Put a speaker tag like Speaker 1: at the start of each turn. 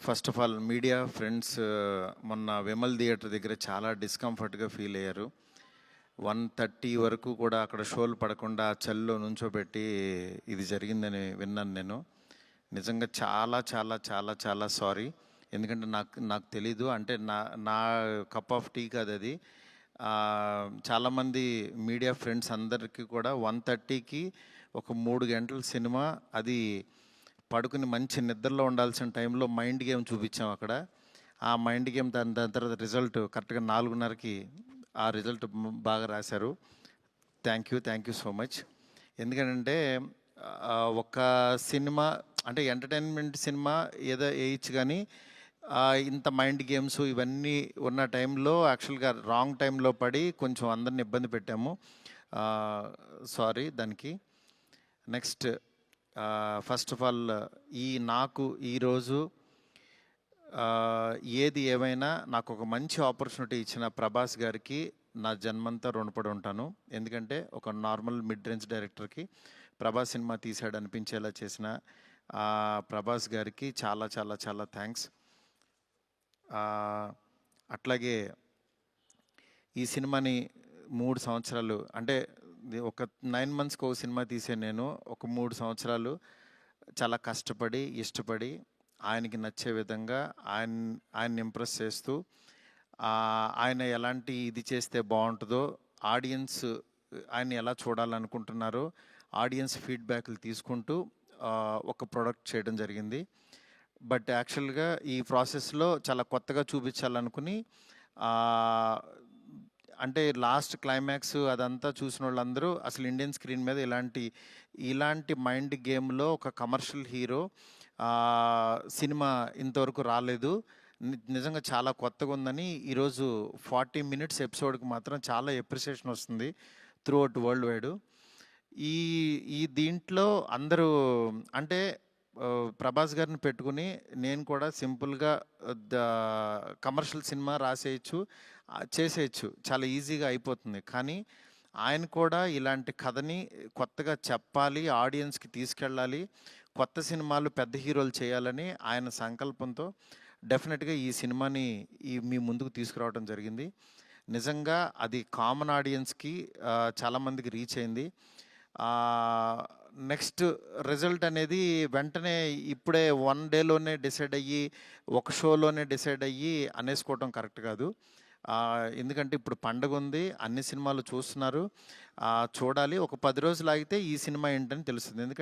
Speaker 1: First of all media friends మొన్న Vimal theatre దగ్గర చాలా డిస్కంఫర్ట్గా ఫీల్ అయ్యారు. 1:30 వరకు కూడా అక్కడ షోలు పడకుండా చలిలో నుంచోబెట్టి ఇది జరిగిందని విన్నాను నేను. నిజంగా చాలా చాలా చాలా చాలా సారీ. ఎందుకంటే నాకు తెలీదు, అంటే నా నా కప్ ఆఫ్ టీ కాదు అది. చాలామంది మీడియా ఫ్రెండ్స్ అందరికీ కూడా 1:30కి ఒక 3 గంటల సినిమా, అది పడుకుని మంచి నిద్రలో ఉండాల్సిన టైంలో మైండ్ గేమ్ చూపించాం అక్కడ. ఆ మైండ్ గేమ్ దాని తర్వాత రిజల్ట్ కరెక్ట్గా 4:30కి ఆ రిజల్ట్ బాగా రాశారు. Thank you so much. ఎందుకంటే ఒక సినిమా అంటే ఎంటర్టైన్మెంట్ సినిమా ఏదో వేయచ్చు, కానీ ఇంత మైండ్ గేమ్స్ ఇవన్నీ ఉన్న టైంలో యాక్చువల్గా రాంగ్ టైంలో పడి కొంచెం అందరిని ఇబ్బంది పెట్టాము. సారీ దానికి. నెక్స్ట్, ఫస్ట్ ఆఫ్ ఆల్ నాకు ఈరోజు ఏది ఏమైనా నాకు ఒక మంచి ఆపర్చునిటీ ఇచ్చిన ప్రభాస్ గారికి నా జన్మంతా రుణపడి ఉంటాను. ఎందుకంటే ఒక నార్మల్ మిడ్ రేంజ్ డైరెక్టర్కి ప్రభాస్ సినిమా తీసాడు అనిపించేలా చేసిన ప్రభాస్ గారికి చాలా చాలా చాలా థ్యాంక్స్. అట్లాగే ఈ సినిమాని 3 సంవత్సరాలు, అంటే ఒక 9 మంత్స్కి ఒక సినిమా తీసే నేను ఒక 3 సంవత్సరాలు చాలా కష్టపడి ఇష్టపడి ఆయనకి నచ్చే విధంగా ఆయన్ని ఇంప్రెస్ చేస్తూ, ఆయన ఎలాంటి ఇది చేస్తే బాగుంటుందో, ఆడియన్స్ ఆయన ఎలా చూడాలనుకుంటున్నారో ఆడియన్స్ ఫీడ్బ్యాక్లు తీసుకుంటూ ఒక ప్రోడక్ట్ చేయడం జరిగింది. బట్ యాక్చువల్గా ఈ ప్రాసెస్లో చాలా కొత్తగా చూపించాలనుకుని, అంటే లాస్ట్ క్లైమాక్స్ అదంతా చూసిన వాళ్ళందరూ అసలు ఇండియన్ స్క్రీన్ మీద ఇలాంటి మైండ్ గేమ్లో ఒక కమర్షియల్ హీరో సినిమా ఇంతవరకు రాలేదు, నిజంగా చాలా కొత్తగా ఉందని ఈరోజు 40 మినిట్స్ ఎపిసోడ్కి మాత్రం చాలా ఎప్రిసియేషన్ వస్తుంది త్రూ అవుట్ వరల్డ్ వైడ్. ఈ దీంట్లో అందరూ అంటే ప్రభాస్ గారిని పెట్టుకుని నేను కూడా సింపుల్గా కమర్షియల్ సినిమా రాసేయచ్చు, చేసేయచ్చు, చాలా ఈజీగా అయిపోతుంది. కానీ ఆయన కూడా ఇలాంటి కథని కొత్తగా చెప్పాలి, ఆడియన్స్కి తీసుకెళ్ళాలి, కొత్త సినిమాలు పెద్ద హీరోలు చేయాలని ఆయన సంకల్పంతో డెఫినెట్గా ఈ సినిమాని మీ ముందుకు తీసుకురావడం జరిగింది. నిజంగా అది కామన్ ఆడియన్స్కి చాలామందికి రీచ్ అయింది. నెక్స్ట్ రిజల్ట్ అనేది వెంటనే ఇప్పుడే 1 డేలోనే డిసైడ్ అయ్యి ఒక షోలోనే డిసైడ్ అయ్యి అనేసుకోవటం కరెక్ట్ కాదు. ఎందుకంటే ఇప్పుడు పండగ ఉంది, అన్ని సినిమాలు చూస్తున్నారు, చూడాలి. ఒక 10 రోజులు ఆగితే ఈ సినిమా ఏంటని తెలుస్తుంది. ఎందుకంటే